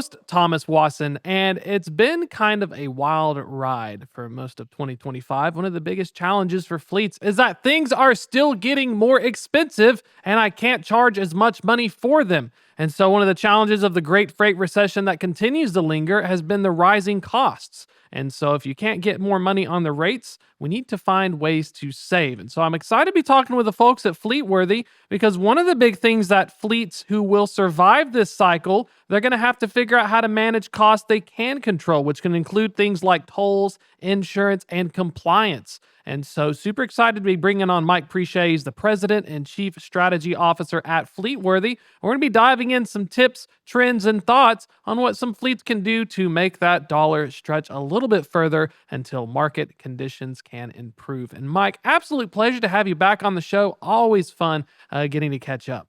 host, Thomas Wasson, and it's been kind of a wild ride for most of 2025. One of the biggest challenges for fleets is that things are still getting more expensive, and I can't charge as much money for them. And so, one of the challenges of the great freight recession that continues to linger has been the rising costs. And so, if you can't get more money on the rates, we need to find ways to save. And so, I'm excited to be talking with the folks at Fleetworthy because one of the big things that fleets who will survive this cycle, they're going to have to figure out how to manage costs they can control, which can include things like tolls, insurance, and compliance. And so, super excited to be bringing on Mike Precia. He's the president and chief strategy officer at Fleetworthy. We're going to be diving in some tips, trends, and thoughts on what some fleets can do to make that dollar stretch a little bit further until market conditions can improve. And Mike, absolute pleasure to have you back on the show. Always fun getting to catch up.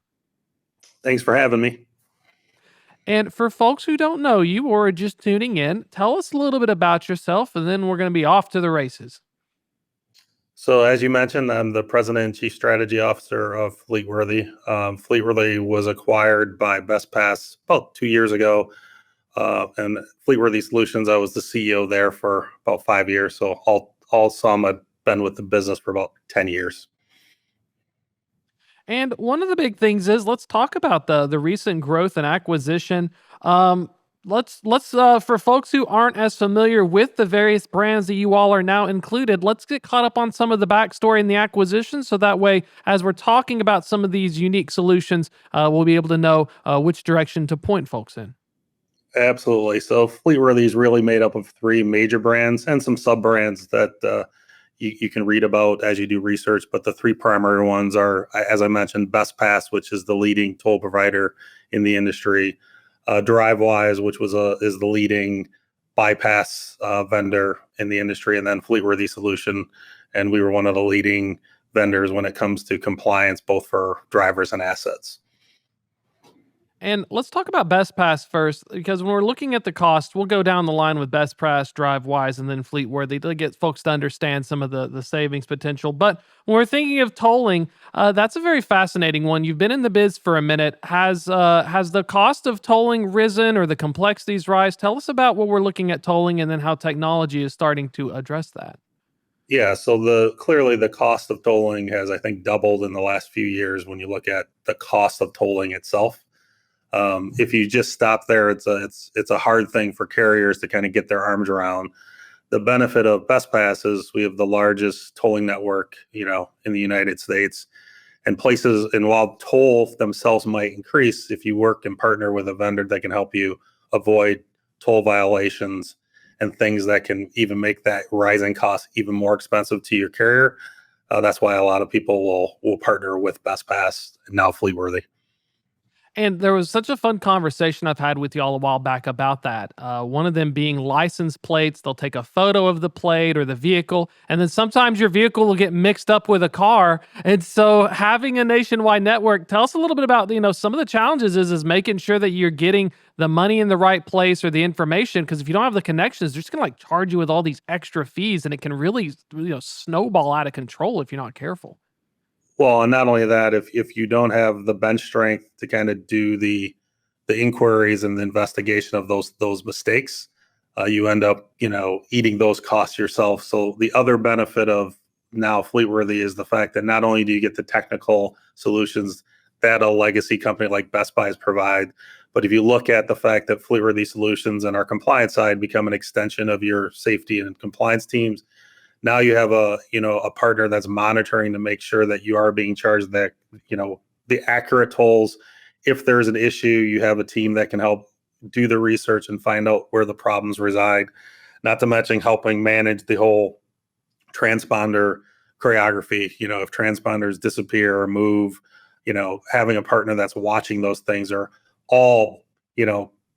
Thanks for having me. And for folks who don't know you or are just tuning in, tell us a little bit about yourself, and then we're going to be off to the races. So as you mentioned, I'm the president and chief strategy officer of Fleetworthy. Fleetworthy was acquired by BestPass about 2 years ago. And Fleetworthy Solutions, I was the CEO there for about 5 years. So all sum, I've been with the business for about 10 years. And one of the big things is let's talk about the recent growth and acquisition. Let's for folks who aren't as familiar with the various brands that you all are now included, let's get caught up on some of the backstory and the acquisition, so that way, as we're talking about some of these unique solutions, we'll be able to know which direction to point folks in. Absolutely. So Fleetworthy is really made up of three major brands and some sub brands that you can read about as you do research. But the three primary ones are, as I mentioned, BestPass, which is the leading toll provider in the industry. DriveWise, which is the leading bypass vendor in the industry, and then Fleetworthy Solution, and we were one of the leading vendors when it comes to compliance, both for drivers and assets. And let's talk about BestPass first, because when we're looking at the cost, we'll go down the line with BestPass, DriveWise, and then Fleetworthy to get folks to understand some of the savings potential. But when we're thinking of tolling, that's a very fascinating one. You've been in the biz for a minute. Has the cost of tolling risen or the complexities rise? Tell us about what we're looking at tolling and then how technology is starting to address that. Yeah, so clearly the cost of tolling has, I think, doubled in the last few years when you look at the cost of tolling itself. If you just stop there, it's a hard thing for carriers to kind of get their arms around. The benefit of BestPass is we have the largest tolling network, in the United States, and while toll themselves might increase, if you work and partner with a vendor that can help you avoid toll violations and things that can even make that rising cost even more expensive to your carrier, that's why a lot of people will partner with BestPass and now Fleetworthy. And there was such a fun conversation I've had with y'all a while back about that. One of them being license plates. They'll take a photo of the plate or the vehicle, and then sometimes your vehicle will get mixed up with a car. And so having a nationwide network, tell us a little bit about, some of the challenges is making sure that you're getting the money in the right place or the information, because if you don't have the connections, they're just going to charge you with all these extra fees, and it can really, snowball out of control if you're not careful. Well, and not only that, if you don't have the bench strength to kind of do the inquiries and the investigation of those mistakes, you end up eating those costs yourself. So the other benefit of now Fleetworthy is the fact that not only do you get the technical solutions that a legacy company like Best Buy provide, but if you look at the fact that Fleetworthy Solutions and our compliance side become an extension of your safety and compliance teams, now you have a partner that's monitoring to make sure that you are being charged the accurate tolls. If there's an issue, you have a team that can help do the research and find out where the problems reside. Not to mention helping manage the whole transponder choreography. If transponders disappear or move, having a partner that's watching those things are all,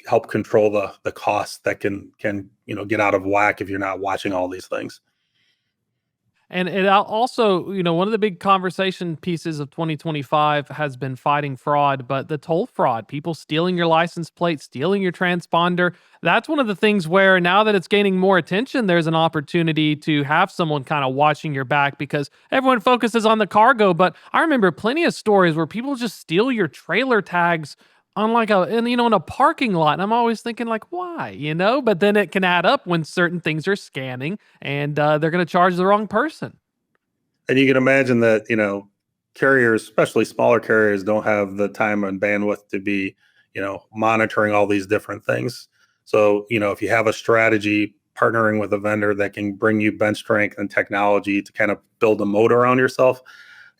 help control the costs that can get out of whack if you're not watching all these things. And it also, one of the big conversation pieces of 2025 has been fighting fraud, but the toll fraud, people stealing your license plate, stealing your transponder. That's one of the things where now that it's gaining more attention, there's an opportunity to have someone kind of watching your back, because everyone focuses on the cargo. But I remember plenty of stories where people just steal your trailer tags on like a and in a parking lot. And I'm always thinking like, why? But then it can add up when certain things are scanning and they're going to charge the wrong person. And you can imagine that, carriers, especially smaller carriers, don't have the time and bandwidth to be, monitoring all these different things. So, if you have a strategy partnering with a vendor that can bring you bench strength and technology to kind of build a moat around yourself,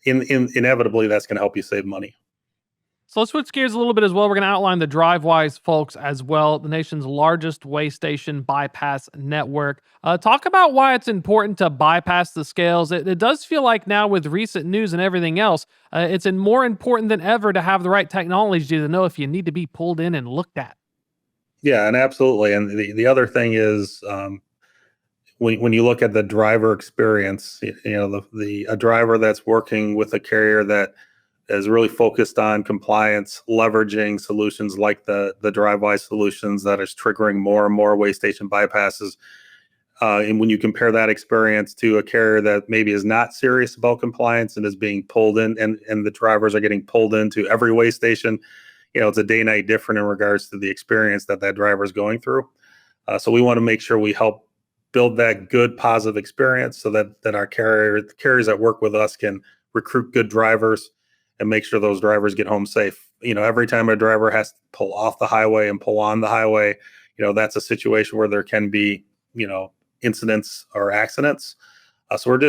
inevitably that's going to help you save money. So let's switch gears a little bit as well. We're going to outline the DriveWise folks as well, the nation's largest way station bypass network. Talk about why it's important to bypass the scales. It does feel like now with recent news and everything else, it's more important than ever to have the right technology to know if you need to be pulled in and looked at. Yeah, and absolutely. And the other thing is, when you look at the driver experience, a driver that's working with a carrier that is really focused on compliance, leveraging solutions like the DriveWise solutions that is triggering more and more way station bypasses. And when you compare that experience to a carrier that maybe is not serious about compliance and is being pulled in, and the drivers are getting pulled into every way station, it's a day night different in regards to the experience that driver is going through. So we want to make sure we help build that good positive experience so that our carriers that work with us can recruit good drivers and make sure those drivers get home safe. Every time a driver has to pull off the highway and pull on the highway, that's a situation where there can be, incidents or accidents. So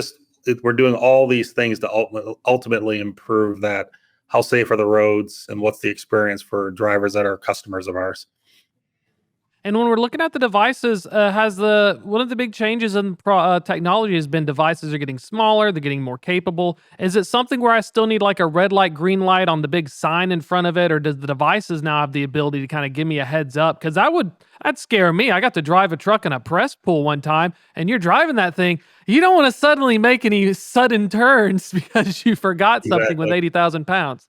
we're doing all these things to ultimately improve that. How safe are the roads and what's the experience for drivers that are customers of ours? And when we're looking at the devices, has the one of the big changes in technology has been devices are getting smaller, they're getting more capable. Is it something where I still need like a red light, green light on the big sign in front of it, or does the devices now have the ability to kind of give me a heads up? Because that'd scare me. I got to drive a truck in a press pool one time, and you're driving that thing. You don't want to suddenly make any sudden turns because you forgot something with Exactly. 80,000 pounds.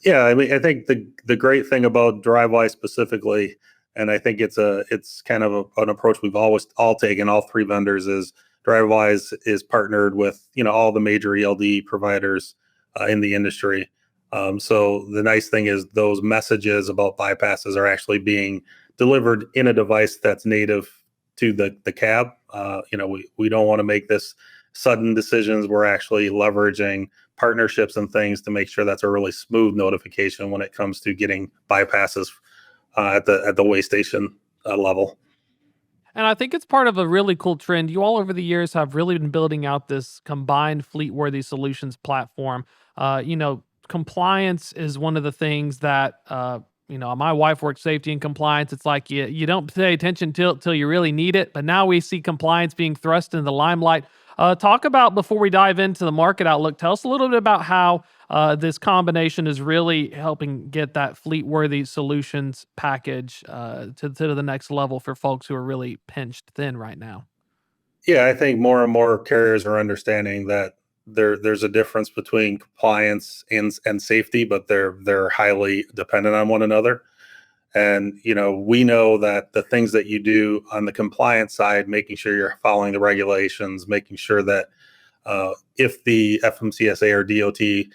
Yeah, I mean, I think the great thing about DriveWise specifically, and I think it's kind of an approach we've always all taken, all three vendors, is DriveWise is partnered with all the major ELD providers in the industry. So the nice thing is those messages about bypasses are actually being delivered in a device that's native to the cab. We don't want to make this sudden decisions. We're actually leveraging partnerships and things to make sure that's a really smooth notification when it comes to getting bypasses at the way station level. And I think it's part of a really cool trend. You all over the years have really been building out this combined Fleetworthy solutions platform. Compliance is one of the things that my wife works safety and compliance. It's like you don't pay attention till you really need it. But now we see compliance being thrust into the limelight. Talk about before we dive into the market outlook. Tell us a little bit about how this combination is really helping get that Fleetworthy solutions package to the next level for folks who are really pinched thin right now. Yeah, I think more and more carriers are understanding that there's a difference between compliance and safety, but they're highly dependent on one another. And we know that the things that you do on the compliance side, making sure you're following the regulations, making sure that if the FMCSA or DOT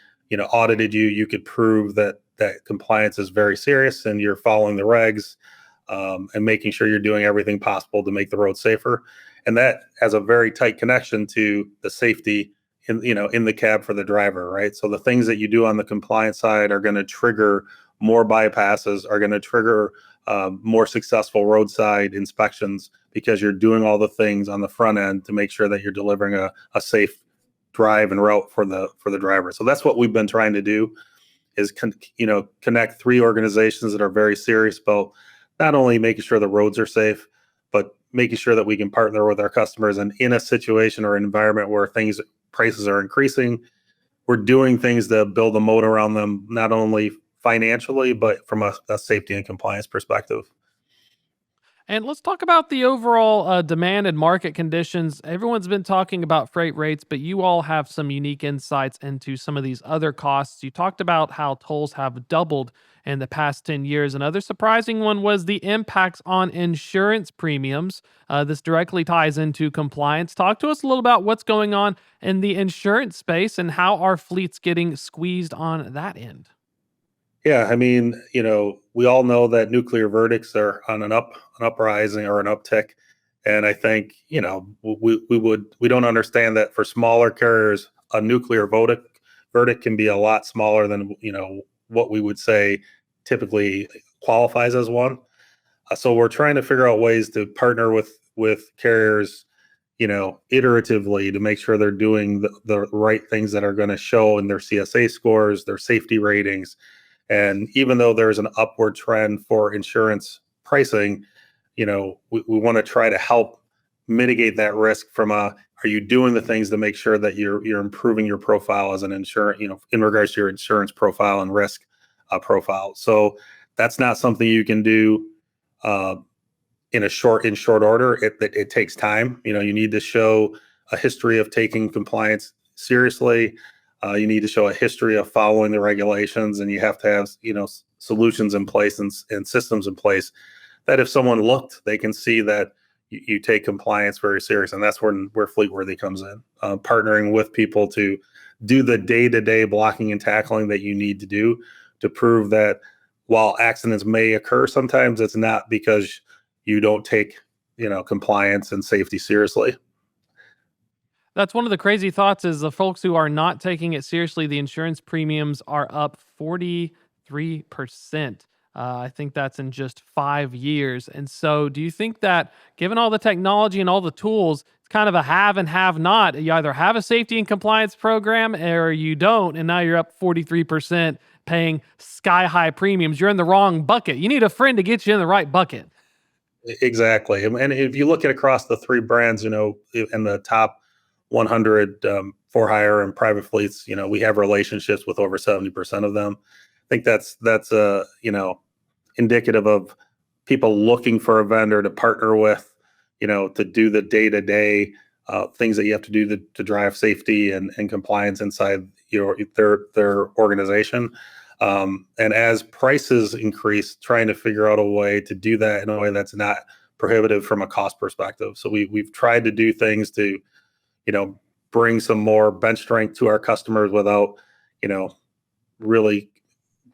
audited you, you could prove that compliance is very serious and you're following the regs, and making sure you're doing everything possible to make the road safer. And that has a very tight connection to the safety in the cab for the driver, right? So the things that you do on the compliance side are going to trigger more bypasses, are going to trigger more successful roadside inspections because you're doing all the things on the front end to make sure that you're delivering a safe drive and route for the driver. So that's what we've been trying to do is connect three organizations that are very serious about not only making sure the roads are safe, but making sure that we can partner with our customers. And in a situation or environment where prices are increasing, we're doing things to build a moat around them, not only financially, but from a safety and compliance perspective. And let's talk about the overall demand and market conditions. Everyone's been talking about freight rates, but you all have some unique insights into some of these other costs. You talked about how tolls have doubled in the past 10 years. Another surprising one was the impacts on insurance premiums. This directly ties into compliance. Talk to us a little about what's going on in the insurance space and how our fleet's getting squeezed on that end. Yeah, I mean, we all know that nuclear verdicts are on an uprising or an uptick, and I think we don't understand that for smaller carriers, a nuclear verdict can be a lot smaller than what we would say typically qualifies as one. So we're trying to figure out ways to partner with carriers, iteratively to make sure they're doing the right things that are going to show in their CSA scores, their safety ratings. And even though there's an upward trend for insurance pricing, we want to try to help mitigate that risk from are you doing the things to make sure that you're improving your profile as an insurance, in regards to your insurance profile and risk profile. So that's not something you can do uh, in short order. It takes time. You need to show a history of taking compliance seriously. You need to show a history of following the regulations, and you have to have solutions in place and systems in place that if someone looked, they can see that you take compliance very serious. And that's where Fleetworthy comes in, partnering with people to do the day-to-day blocking and tackling that you need to do to prove that while accidents may occur, sometimes it's not because you don't take compliance and safety seriously. That's one of the crazy thoughts is the folks who are not taking it seriously, the insurance premiums are up 43%. I think that's in just 5 years. And so, do you think that given all the technology and all the tools, it's kind of a have and have not? You either have a safety and compliance program or you don't. And now you're up 43% paying sky high premiums. You're in the wrong bucket. You need a friend to get you in the right bucket. Exactly. And if you look at across the three brands, in the top 100 for hire and private fleets, we have relationships with over 70% of them. I think that's indicative of people looking for a vendor to partner with, to do the day-to-day things that you have to do to drive safety and compliance inside their organization. And as prices increase, trying to figure out a way to do that in a way that's not prohibitive from a cost perspective. So we've tried to do things to, you know, bring some more bench strength to our customers without, you know, really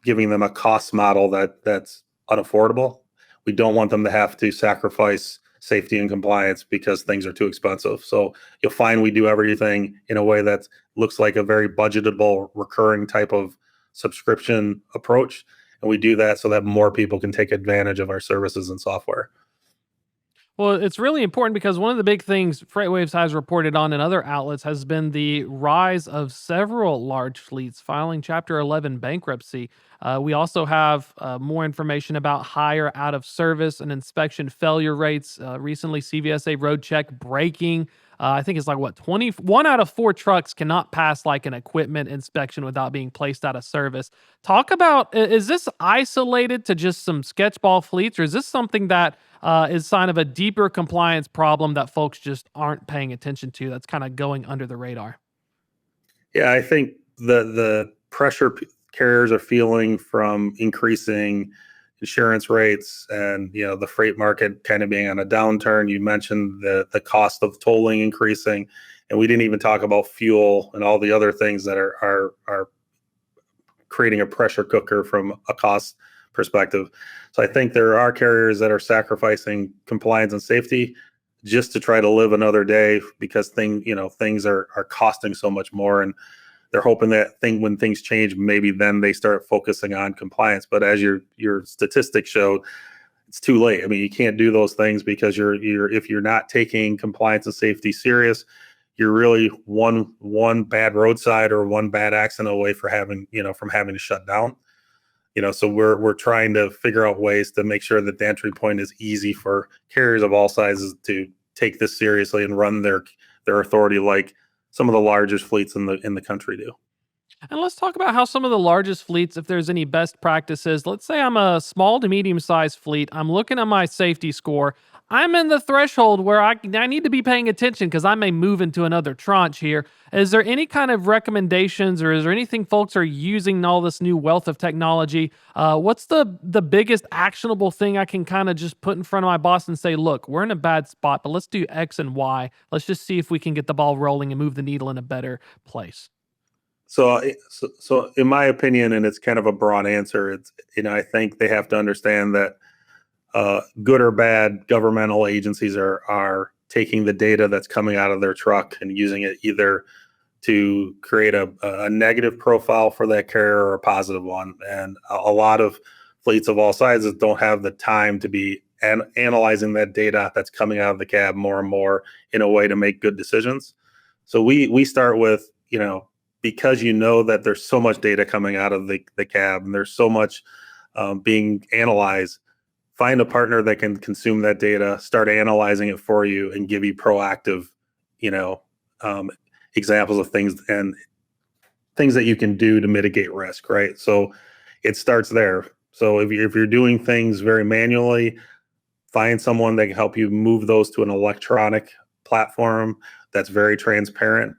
giving them a cost model that's unaffordable. We don't want them to have to sacrifice safety and compliance because things are too expensive. So you'll find we do everything in a way that looks like a very budgetable, recurring type of subscription approach. And we do that so that more people can take advantage of our services and software. Well, it's really important because one of the big things FreightWaves has reported on and other outlets has been the rise of several large fleets filing Chapter 11 bankruptcy. We also have more information about higher out of service and inspection failure rates. Recently, CVSA road check breaking. I think it's like what 21 out of 4 trucks cannot pass like an equipment inspection without being placed out of service. Talk about is this isolated to just some sketchball fleets, or is this something that is sign of a deeper compliance problem that folks just aren't paying attention to that's kind of going under the radar? Yeah, I think the pressure carriers are feeling from increasing insurance rates and the freight market kind of being on a downturn. You mentioned the cost of tolling increasing, and we didn't even talk about fuel and all the other things that are creating a pressure cooker from a cost perspective. So I think there are carriers that are sacrificing compliance and safety just to try to live another day because things are costing so much more, and they're hoping that when things change, maybe then they start focusing on compliance. But as your statistics showed, it's too late. I mean, you can't do those things because you're if you're not taking compliance and safety serious, you're really one bad roadside or one bad accident away from having to shut down. So we're trying to figure out ways to make sure that the entry point is easy for carriers of all sizes to take this seriously and run their authority like some of the largest fleets in the country do. And let's talk about how some of the largest fleets, if there's any best practices. Let's say I'm a small to medium sized fleet. I'm looking at my safety score. I'm in the threshold where I need to be paying attention because I may move into another tranche here. Is there any kind of recommendations or is there anything folks are using all this new wealth of technology? What's the biggest actionable thing I can kind of just put in front of my boss and say, look, we're in a bad spot, but let's do X and Y. Let's just see if we can get the ball rolling and move the needle in a better place. So in my opinion, and it's kind of a broad answer, it's, I think they have to understand that good or bad governmental agencies are taking the data that's coming out of their truck and using it either to create a negative profile for that carrier or a positive one. And a lot of fleets of all sizes don't have the time to be analyzing that data that's coming out of the cab more and more in a way to make good decisions. So we start with, because that there's so much data coming out of the cab and there's so much being analyzed, find a partner that can consume that data, start analyzing it for you, and give you proactive, examples of things and things that you can do to mitigate risk, right? So it starts there. So if you're doing things very manually, find someone that can help you move those to an electronic platform that's very transparent,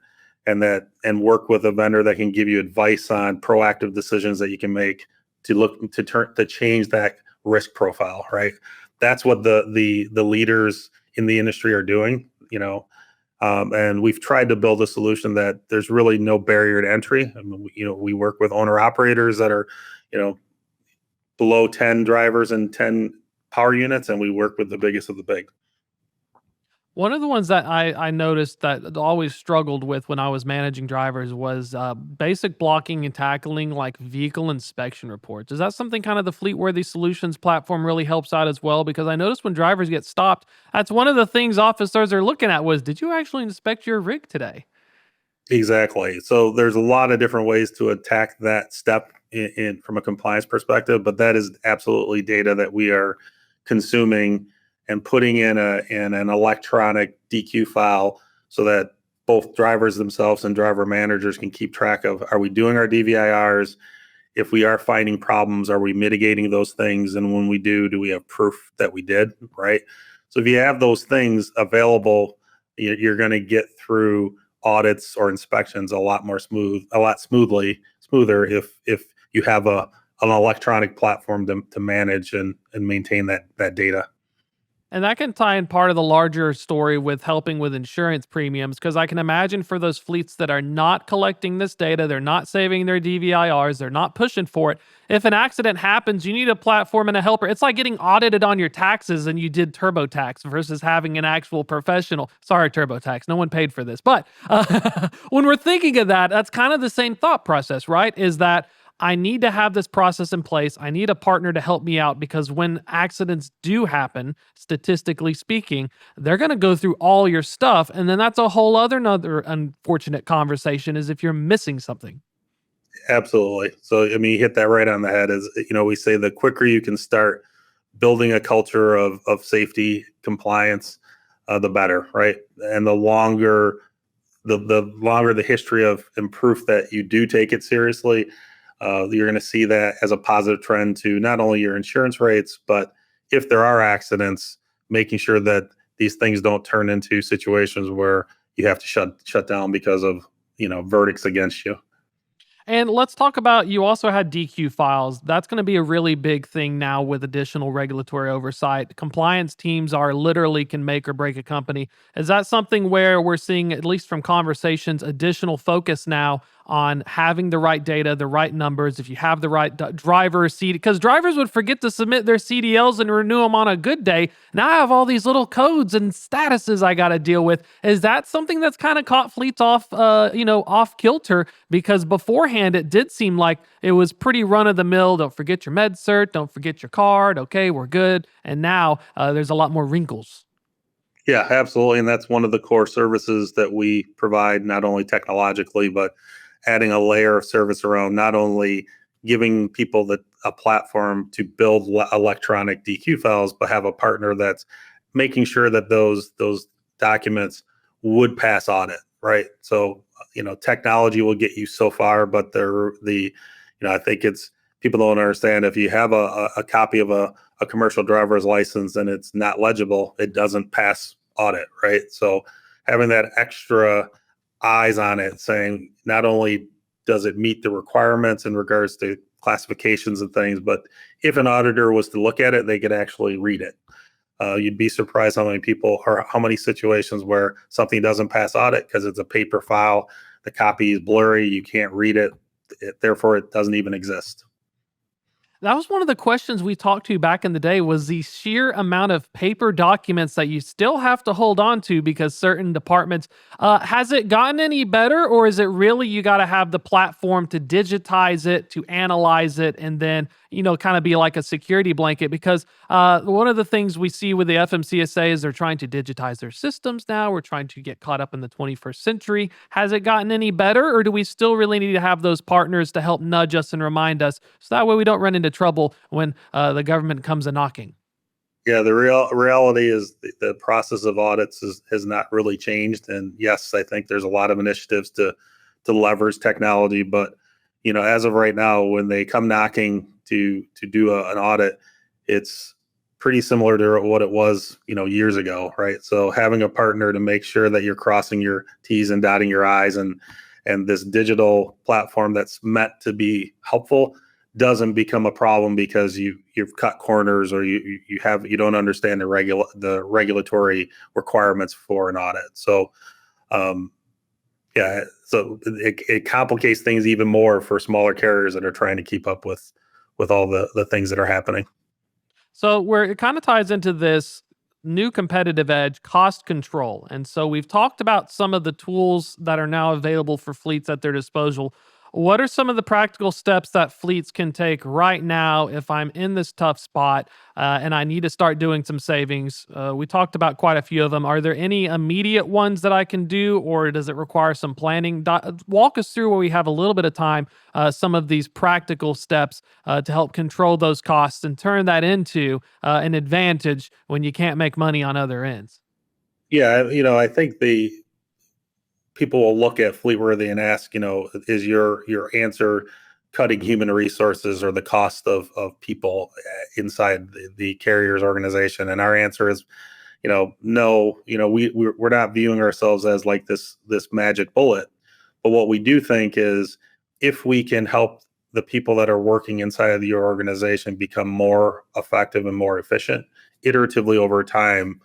and work with a vendor that can give you advice on proactive decisions that you can make to change that risk profile, right? That's what the leaders in the industry are doing, and we've tried to build a solution that there's really no barrier to entry. I mean, we work with owner operators that are, below 10 drivers and 10 power units, and we work with the biggest of the big. One of the ones that I noticed that always struggled with when I was managing drivers was basic blocking and tackling, like vehicle inspection reports. Is that something kind of the Fleetworthy Solutions platform really helps out as well? Because I noticed when drivers get stopped, that's one of the things officers are looking at was, did you actually inspect your rig today? Exactly. So there's a lot of different ways to attack that step in from a compliance perspective, but that is absolutely data that we are consuming and putting in an electronic DQ file so that both drivers themselves and driver managers can keep track of, are we doing our DVIRs? If we are finding problems, are we mitigating those things? And when we do we have proof that we did, right? So if you have those things available, you're going to get through audits or inspections a lot smoother if you have an electronic platform to manage and maintain that data. And that can tie in part of the larger story with helping with insurance premiums, because I can imagine for those fleets that are not collecting this data, they're not saving their DVIRs, they're not pushing for it. If an accident happens, you need a platform and a helper. It's like getting audited on your taxes and you did TurboTax versus having an actual professional. Sorry, TurboTax, no one paid for this. But when we're thinking of that, that's kind of the same thought process, right? Is that I need to have this process in place. I need a partner to help me out, because when accidents do happen, statistically speaking, they're going to go through all your stuff. And then that's a whole another unfortunate conversation, is if you're missing something. Absolutely. So, I mean, you hit that right on the head. Is, we say the quicker you can start building a culture of safety compliance, the better, right? And the longer the history of and proof that you do take it seriously, you're going to see that as a positive trend to not only your insurance rates, but if there are accidents, making sure that these things don't turn into situations where you have to shut down because of verdicts against you. And let's talk about, you also had DQ files. That's going to be a really big thing now with additional regulatory oversight. Compliance teams are literally can make or break a company. Is that something where we're seeing, at least from conversations, additional focus now on having the right data, the right numbers, if you have the right driver CD, because drivers would forget to submit their CDLs and renew them on a good day. Now I have all these little codes and statuses I got to deal with. Is that something that's kind of caught fleets off kilter? Because beforehand it did seem like it was pretty run of the mill. Don't forget your med cert. Don't forget your card. Okay, we're good. And now there's a lot more wrinkles. Yeah, absolutely. And that's one of the core services that we provide, not only technologically, but adding a layer of service around not only giving people a platform to build electronic DQ files, but have a partner that's making sure that those documents would pass audit, right? So, technology will get you so far, but I think it's, people don't understand, if you have a copy of a commercial driver's license and it's not legible, it doesn't pass audit, right? So having that extra eyes on it, saying not only does it meet the requirements in regards to classifications and things, but if an auditor was to look at it, they could actually read it. You'd be surprised how many situations where something doesn't pass audit because it's a paper file the copy is blurry, you can't read it, therefore it doesn't even exist. That was one of the questions we talked to back in the day was the sheer amount of paper documents that you still have to hold on to because certain departments. Has it gotten any better, or is it really you got to have the platform to digitize it, to analyze it, and then kind of be like a security blanket? Because one of the things we see with the FMCSA is they're trying to digitize their systems now. We're trying to get caught up in the 21st century. Has it gotten any better, or do we still really need to have those partners to help nudge us and remind us so that way we don't run into trouble when the government comes a knocking? Yeah, the reality is the process of audits has not really changed. And yes, I think there's a lot of initiatives to leverage technology, but as of right now, when they come knocking to do an audit, it's pretty similar to what it was years ago, right? So having a partner to make sure that you're crossing your T's and dotting your I's, and this digital platform that's meant to be helpful doesn't become a problem because you've cut corners, or you don't understand the regulatory requirements for an audit. So yeah, so it complicates things even more for smaller carriers that are trying to keep up with all the things that are happening. So where it kind of ties into this new competitive edge, cost control. And so we've talked about some of the tools that are now available for fleets at their disposal. What are some of the practical steps that fleets can take right now if I'm in this tough spot and I need to start doing some savings? We talked about quite a few of them. Are there any immediate ones that I can do, or does it require some planning? Walk us through, where we have a little bit of time, some of these practical steps to help control those costs and turn that into an advantage when you can't make money on other ends. Yeah, I think the people will look at Fleetworthy and ask, is your answer cutting human resources or the cost of people inside the carrier's organization? And our answer is, no. We're not viewing ourselves as like this magic bullet. But what we do think is, if we can help the people that are working inside of your organization become more effective and more efficient iteratively over time,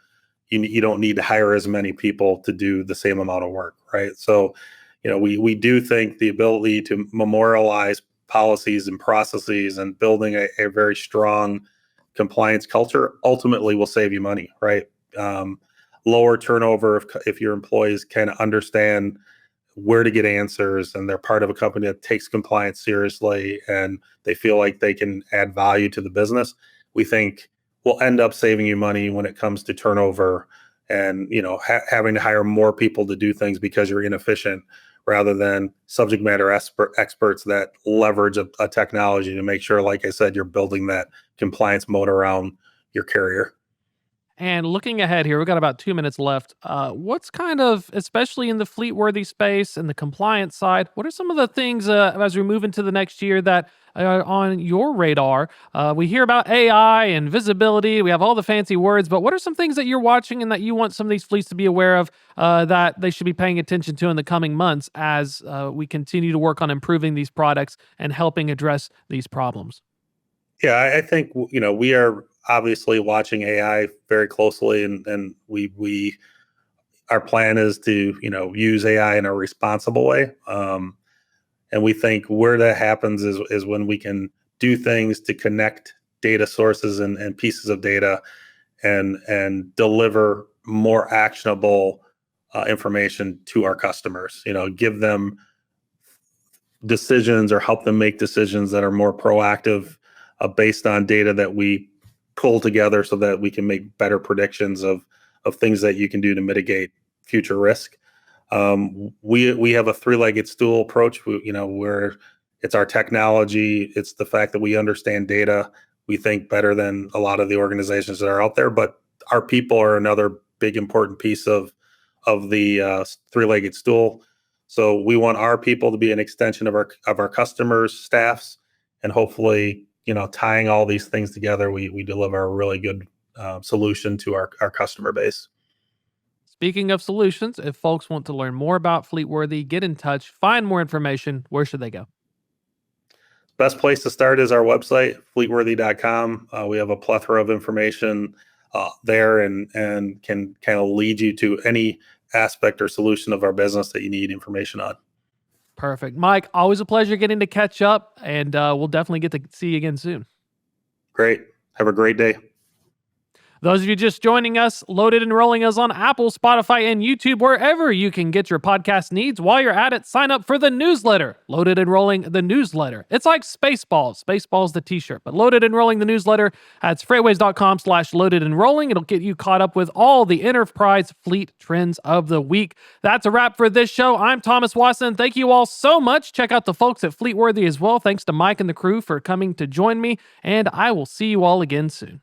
you don't need to hire as many people to do the same amount of work, right? So, we do think the ability to memorialize policies and processes and building a very strong compliance culture ultimately will save you money, right? Lower turnover if your employees kind of understand where to get answers, and they're part of a company that takes compliance seriously, and they feel like they can add value to the business. We think will end up saving you money when it comes to turnover, and having to hire more people to do things because you're inefficient, rather than subject matter experts that leverage a technology to make sure, like I said, you're building that compliance mode around your carrier. And looking ahead here, we've got about 2 minutes left. What's kind of, especially in the fleet-worthy space and the compliance side, what are some of the things as we move into the next year that are on your radar? We hear about AI and visibility. We have all the fancy words, but what are some things that you're watching and that you want some of these fleets to be aware of that they should be paying attention to in the coming months as we continue to work on improving these products and helping address these problems? Yeah, I think we are obviously watching AI very closely, and we our plan is to use AI in a responsible way. And we think where that happens is when we can do things to connect data sources and pieces of data, and deliver more actionable information to our customers. Give them decisions or help them make decisions that are more proactive, based on data that we pull together, so that we can make better predictions of things that you can do to mitigate future risk. We have a three-legged stool approach. Where it's our technology, it's the fact that we understand data. We think better than a lot of the organizations that are out there, but our people are another big important piece of the three-legged stool. So we want our people to be an extension of our customers, staffs, and hopefully, tying all these things together, we deliver a really good solution to our customer base. Speaking of solutions, if folks want to learn more about Fleetworthy, get in touch, find more information, where should they go? Best place to start is our website, fleetworthy.com. We have a plethora of information there, and can kind of lead you to any aspect or solution of our business that you need information on. Perfect. Mike, always a pleasure getting to catch up, and we'll definitely get to see you again soon. Great. Have a great day. Those of you just joining us, Loaded and Rolling is on Apple, Spotify, and YouTube, wherever you can get your podcast needs. While you're at it, sign up for the newsletter, Loaded and Rolling, the newsletter. It's like Spaceballs. Spaceballs, the t-shirt, but Loaded and Rolling, the newsletter. That's FreightWaves.com/loaded and rolling. It'll get you caught up with all the enterprise fleet trends of the week. That's a wrap for this show. I'm Thomas Watson. Thank you all so much. Check out the folks at Fleetworthy as well. Thanks to Mike and the crew for coming to join me, and I will see you all again soon.